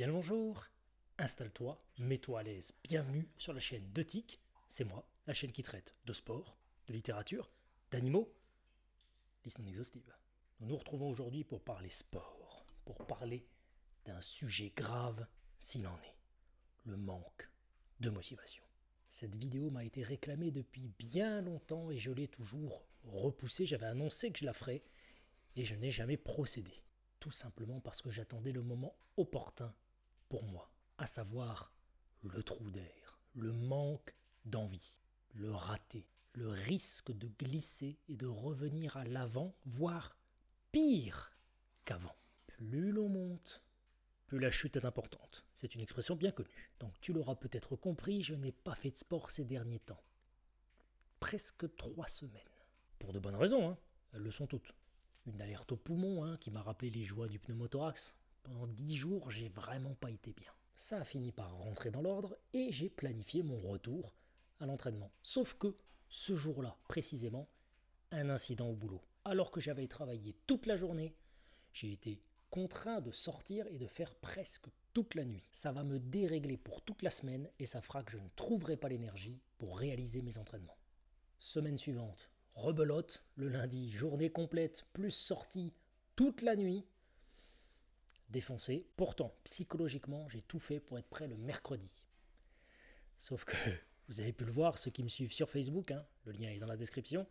Bien le bonjour, installe-toi, mets-toi à l'aise. Bienvenue sur la chaîne de Tic, c'est moi, la chaîne qui traite de sport, de littérature, d'animaux, liste non exhaustive. Nous nous retrouvons aujourd'hui pour parler sport, pour parler d'un sujet grave s'il en est, le manque de motivation. Cette vidéo m'a été réclamée depuis bien longtemps et je l'ai toujours repoussée. J'avais annoncé que je la ferais et je n'ai jamais procédé. Tout simplement parce que j'attendais le moment opportun pour moi, à savoir le trou d'air, le manque d'envie, le raté, le risque de glisser et de revenir à l'avant, voire pire qu'avant. Plus l'on monte, plus la chute est importante. C'est une expression bien connue. Donc tu l'auras peut-être compris, je n'ai pas fait de sport ces derniers temps. Presque 3 semaines. Pour de bonnes raisons, elles le sont toutes. Une alerte au poumon qui m'a rappelé les joies du pneumothorax. Pendant 10 jours, j'ai vraiment pas été bien. Ça a fini par rentrer dans l'ordre et j'ai planifié mon retour à l'entraînement. Sauf que, ce jour-là, précisément, un incident au boulot. Alors que j'avais travaillé toute la journée, j'ai été contraint de sortir et de faire presque toute la nuit. Ça va me dérégler pour toute la semaine et ça fera que je ne trouverai pas l'énergie pour réaliser mes entraînements. Semaine suivante, rebelote, le lundi, journée complète, plus sortie toute la nuit, défoncé. Pourtant, psychologiquement, j'ai tout fait pour être prêt le mercredi. Sauf que, vous avez pu le voir, ceux qui me suivent sur Facebook, le lien est dans la description,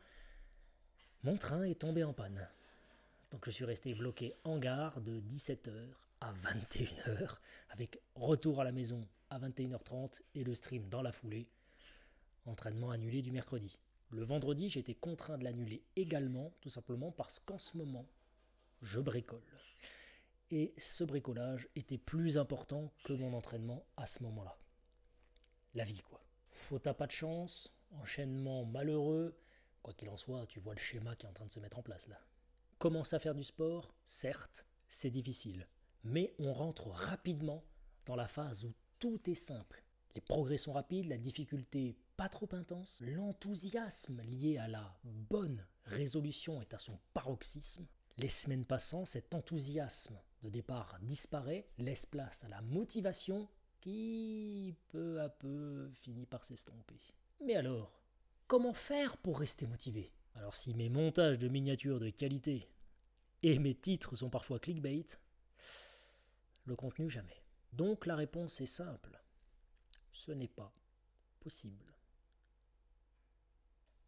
mon train est tombé en panne. Donc je suis resté bloqué en gare de 17h à 21h, avec retour à la maison à 21h30 et le stream dans la foulée. Entraînement annulé du mercredi. Le vendredi, j'ai été contraint de l'annuler également, tout simplement parce qu'en ce moment, je bricole. Et ce bricolage était plus important que mon entraînement à ce moment-là. La vie, quoi. Faute à pas de chance, enchaînement malheureux. Quoi qu'il en soit, tu vois le schéma qui est en train de se mettre en place là. Commencer à faire du sport, certes, c'est difficile. Mais on rentre rapidement dans la phase où tout est simple. Les progrès sont rapides, la difficulté pas trop intense, l'enthousiasme lié à la bonne résolution est à son paroxysme. Les semaines passant, cet enthousiasme de départ disparaît, laisse place à la motivation qui, peu à peu, finit par s'estomper. Mais alors, comment faire pour rester motivé ? Alors si mes montages de miniatures de qualité et mes titres sont parfois clickbait, le contenu jamais. Donc la réponse est simple. Ce n'est pas possible.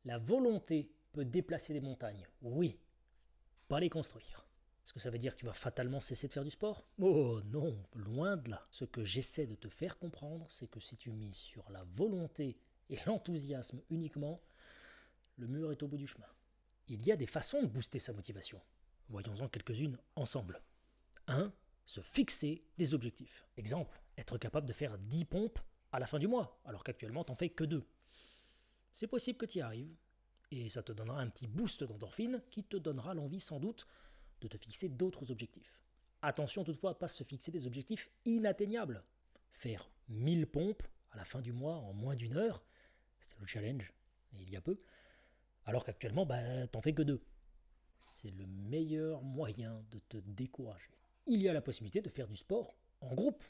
La volonté peut déplacer des montagnes, oui, pas les construire. Est-ce que ça veut dire que tu vas fatalement cesser de faire du sport ? Oh non, loin de là. Ce que j'essaie de te faire comprendre, c'est que si tu mises sur la volonté et l'enthousiasme uniquement, le mur est au bout du chemin. Il y a des façons de booster sa motivation. Voyons-en quelques-unes ensemble. 1. Se fixer des objectifs. Exemple, être capable de faire 10 pompes à la fin du mois, alors qu'actuellement t'en fais que 2. C'est possible que tu y arrives, et ça te donnera un petit boost d'endorphine qui te donnera l'envie sans doute de te fixer d'autres objectifs. Attention toutefois à ne pas se fixer des objectifs inatteignables. Faire 1000 pompes à la fin du mois en moins d'une heure, c'était le challenge, il y a peu, alors qu'actuellement, t'en fais que 2. C'est le meilleur moyen de te décourager. Il y a la possibilité de faire du sport en groupe.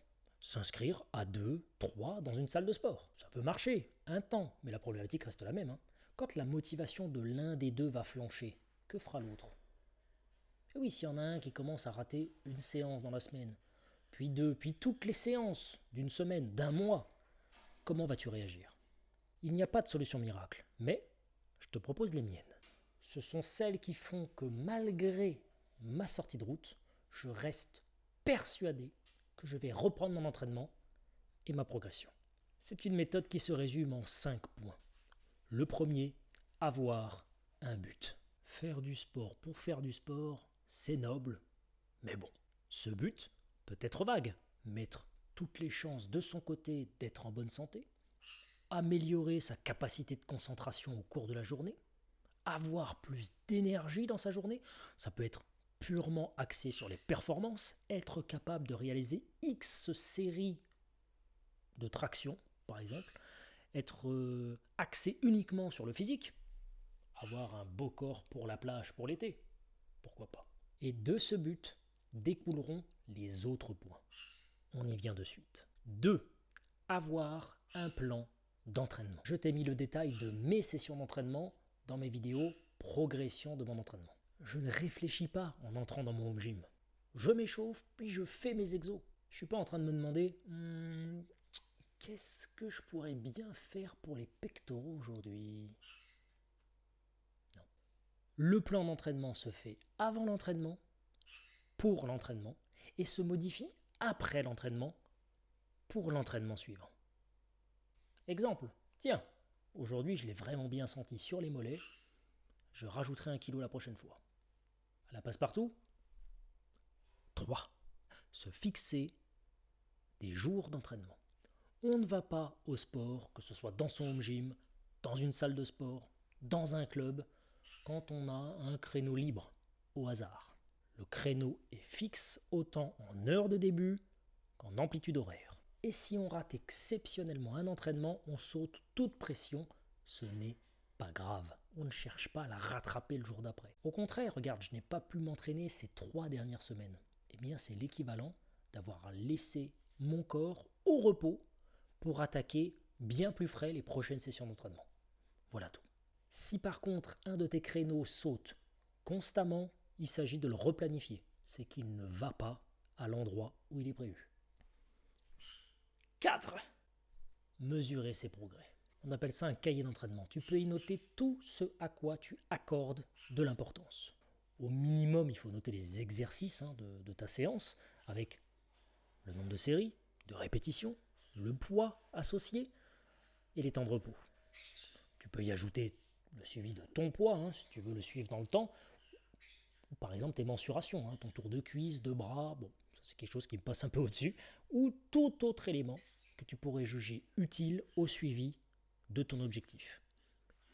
S'inscrire à 2, 3 dans une salle de sport. Ça peut marcher, un temps, mais la problématique reste la même. Quand la motivation de l'un des deux va flancher, que fera l'autre ? Et oui, s'il y en a un qui commence à rater une séance dans la semaine, puis 2, puis toutes les séances d'une semaine, d'un mois, comment vas-tu réagir ? Il n'y a pas de solution miracle, mais je te propose les miennes. Ce sont celles qui font que malgré ma sortie de route, je reste persuadé que je vais reprendre mon entraînement et ma progression. C'est une méthode qui se résume en 5 points. Le premier, avoir un but. Faire du sport pour faire du sport, c'est noble, mais bon. Ce but peut être vague. Mettre toutes les chances de son côté d'être en bonne santé, améliorer sa capacité de concentration au cours de la journée, avoir plus d'énergie dans sa journée, ça peut être purement axé sur les performances, être capable de réaliser X séries de tractions, par exemple, être axé uniquement sur le physique, avoir un beau corps pour la plage, pour l'été, pourquoi pas. Et de ce but découleront les autres points. On y vient de suite. 2. Avoir un plan d'entraînement. Je t'ai mis le détail de mes sessions d'entraînement dans mes vidéos progression de mon entraînement. Je ne réfléchis pas en entrant dans mon home gym. Je m'échauffe, puis je fais mes exos. Je ne suis pas en train de me demander qu'est-ce que je pourrais bien faire pour les pectoraux aujourd'hui. Non. Le plan d'entraînement se fait avant l'entraînement, pour l'entraînement, et se modifie après l'entraînement, pour l'entraînement suivant. Exemple, tiens, aujourd'hui je l'ai vraiment bien senti sur les mollets, je rajouterai 1 kilo la prochaine fois. À la passe-partout. 3. Se fixer des jours d'entraînement. On ne va pas au sport, que ce soit dans son home gym, dans une salle de sport, dans un club, quand on a un créneau libre, au hasard. Le créneau est fixe autant en heure de début qu'en amplitude horaire. Et si on rate exceptionnellement un entraînement, on saute toute pression, ce n'est pas grave. On ne cherche pas à la rattraper le jour d'après. Au contraire, regarde, je n'ai pas pu m'entraîner ces 3 dernières semaines. Eh bien, c'est l'équivalent d'avoir laissé mon corps au repos pour attaquer bien plus frais les prochaines sessions d'entraînement. Voilà tout. Si par contre un de tes créneaux saute constamment, il s'agit de le replanifier. C'est qu'il ne va pas à l'endroit où il est prévu. 4. Mesurer ses progrès. On appelle ça un cahier d'entraînement. Tu peux y noter tout ce à quoi tu accordes de l'importance. Au minimum, il faut noter les exercices de ta séance avec le nombre de séries, de répétitions, le poids associé et les temps de repos. Tu peux y ajouter le suivi de ton poids, si tu veux le suivre dans le temps. Ou par exemple tes mensurations, ton tour de cuisse, de bras, bon, ça c'est quelque chose qui me passe un peu au-dessus. Ou tout autre élément que tu pourrais juger utile au suivi de ton objectif.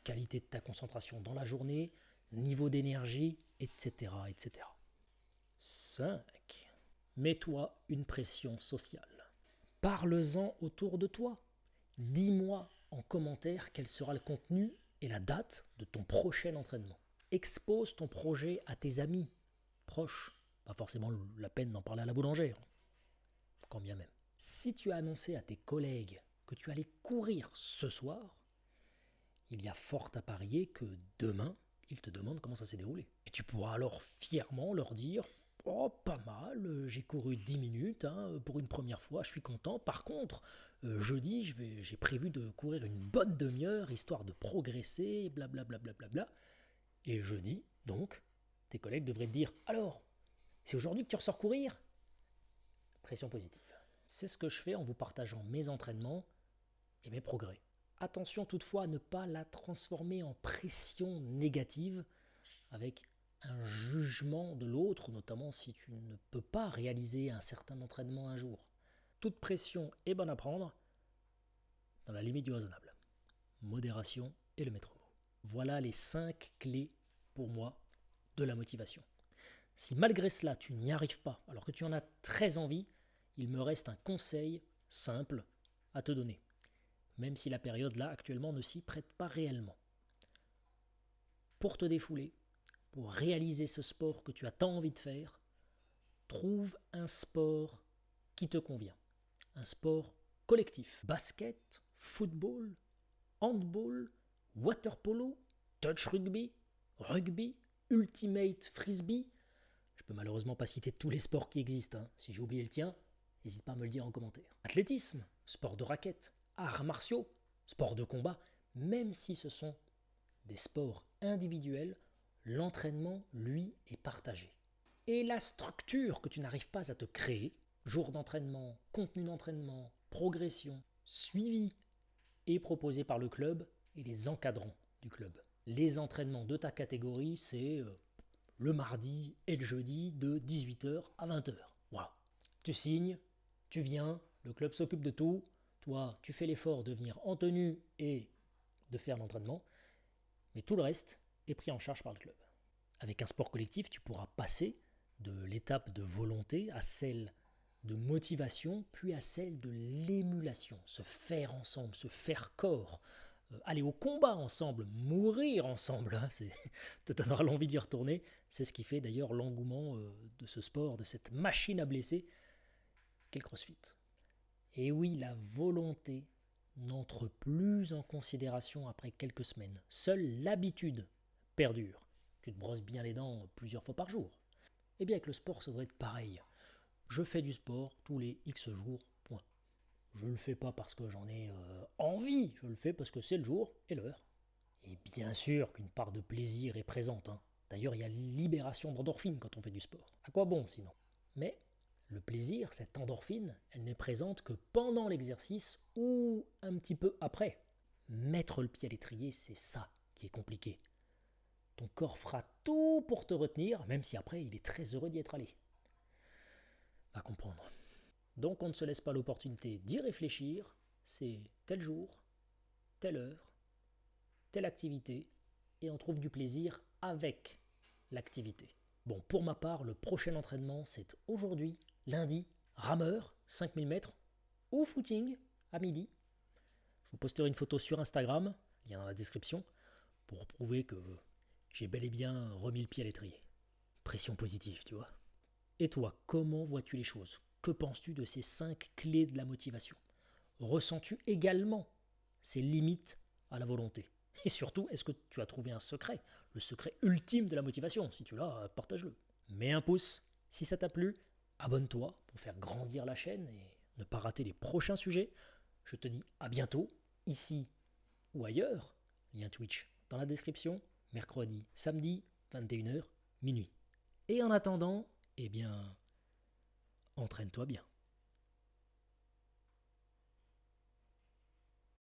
Qualité de ta concentration dans la journée, niveau d'énergie, etc. etc. 5. Mets-toi une pression sociale. Parle-en autour de toi. Dis-moi en commentaire quel sera le contenu et la date de ton prochain entraînement. Expose ton projet à tes amis, proches. Pas forcément la peine d'en parler à la boulangère, quand bien même. Si tu as annoncé à tes collègues que tu allais courir ce soir, il y a fort à parier que demain, ils te demandent comment ça s'est déroulé. Et tu pourras alors fièrement leur dire « Oh, pas mal, j'ai couru 10 minutes pour une première fois, je suis content. Par contre, jeudi, j'ai prévu de courir une bonne demi-heure, histoire de progresser, blablabla. Bla, bla, bla, bla. » Et jeudi, donc, tes collègues devraient te dire « Alors, c'est aujourd'hui que tu ressors courir ?» Pression positive. C'est ce que je fais en vous partageant mes entraînements et mes progrès. Attention toutefois à ne pas la transformer en pression négative avec un jugement de l'autre, notamment si tu ne peux pas réaliser un certain entraînement un jour. Toute pression est bonne à prendre dans la limite du raisonnable. Modération est le maître mot. Voilà les 5 clés pour moi de la motivation. Si malgré cela tu n'y arrives pas, alors que tu en as très envie, il me reste un conseil simple à te donner. Même si la période là actuellement ne s'y prête pas réellement. Pour te défouler, pour réaliser ce sport que tu as tant envie de faire, trouve un sport qui te convient. Un sport collectif. Basket, football, handball, water polo, touch rugby, rugby, ultimate frisbee. Je peux malheureusement pas citer tous les sports qui existent. Si j'ai oublié le tien, n'hésite pas à me le dire en commentaire. Athlétisme, sport de raquette, arts martiaux, sport de combat, même si ce sont des sports individuels, l'entraînement, lui, est partagé. Et la structure que tu n'arrives pas à te créer, jour d'entraînement, contenu d'entraînement, progression, suivi, est proposée par le club et les encadrants du club. Les entraînements de ta catégorie, c'est le mardi et le jeudi de 18h à 20h. Voilà. Tu signes, tu viens, le club s'occupe de tout. Toi, tu fais l'effort de venir en tenue et de faire l'entraînement, mais tout le reste est pris en charge par le club. Avec un sport collectif, tu pourras passer de l'étape de volonté à celle de motivation, puis à celle de l'émulation, se faire ensemble, se faire corps, aller au combat ensemble, mourir ensemble, te donnera l'envie d'y retourner. C'est ce qui fait d'ailleurs l'engouement de ce sport, de cette machine à blesser qu'est le CrossFit. Et oui, la volonté n'entre plus en considération après quelques semaines. Seule l'habitude perdure. Tu te brosses bien les dents plusieurs fois par jour. Eh bien avec le sport, ça doit être pareil. Je fais du sport tous les X jours, point. Je ne le fais pas parce que j'en ai envie, je le fais parce que c'est le jour et l'heure. Et bien sûr qu'une part de plaisir est présente. D'ailleurs, il y a libération d'endorphine quand on fait du sport. À quoi bon sinon? Mais le plaisir, cette endorphine, elle n'est présente que pendant l'exercice ou un petit peu après. Mettre le pied à l'étrier, c'est ça qui est compliqué. Ton corps fera tout pour te retenir, même si après il est très heureux d'y être allé. Va comprendre. Donc on ne se laisse pas l'opportunité d'y réfléchir, c'est tel jour, telle heure, telle activité, et on trouve du plaisir avec l'activité. Bon, pour ma part, le prochain entraînement, c'est aujourd'hui, lundi, rameur, 5000 mètres, ou footing, à midi. Je vous posterai une photo sur Instagram, lien dans la description, pour prouver que j'ai bel et bien remis le pied à l'étrier. Pression positive, tu vois. Et toi, comment vois-tu les choses? Que penses-tu de ces 5 clés de la motivation? Ressens-tu également ces limites à la volonté? Et surtout, est-ce que tu as trouvé un secret? Le secret ultime de la motivation? Si tu l'as, partage-le. Mets un pouce si ça t'a plu, abonne-toi pour faire grandir la chaîne et ne pas rater les prochains sujets. Je te dis à bientôt, ici ou ailleurs. Lien Twitch dans la description. Mercredi, samedi, 21h, minuit. Et en attendant, eh bien, entraîne-toi bien.